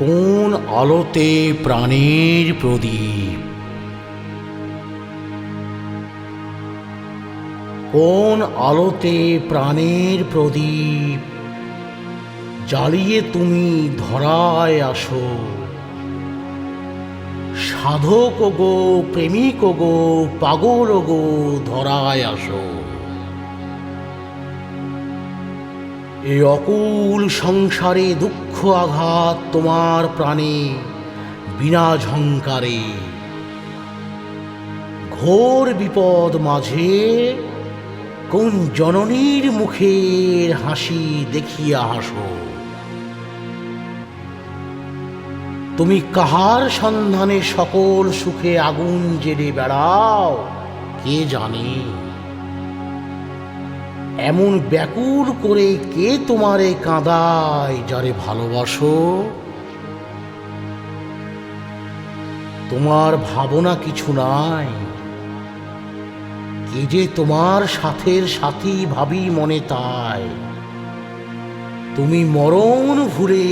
কোন আলোতে প্রাণের প্রদীপ, কোন আলোতে প্রাণের প্রদীপ জ্বালিয়ে তুমি ধরায় আসো। সাধক গো, প্রেমিক গো, পাগল গো, ধরায় আসো। এ অকুল সংসারে দুঃখ আঘাত তোমার প্রাণে বিনা ঝঙ্কারে। ঘোর বিপদ মাঝে কোন জননীর মুখের হাসি দেখিয়া হাসো। তুমি কাহার সন্ধানে সকল সুখে আগুন জেলে বেড়াও কে জানে। এমন ব্যাকুল করে কে তোমারে কাঁদায় যারে ভালোবাসো। তোমার ভাবনা কিছু নাই, কে যে তোমার সাথের সাথী ভাবি মনে তাই। তুমি মরণ ভুলে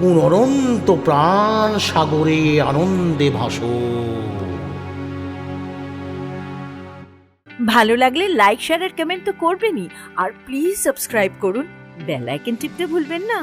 কোন অনন্ত প্রাণ সাগরে আনন্দে ভাসো। ভালো লাগলে লাইক শেয়ার আর কমেন্ট তো করবেনই, আর প্লিজ সাবস্ক্রাইব করুন, বেল আইকন টিপতে ভুলবেন না।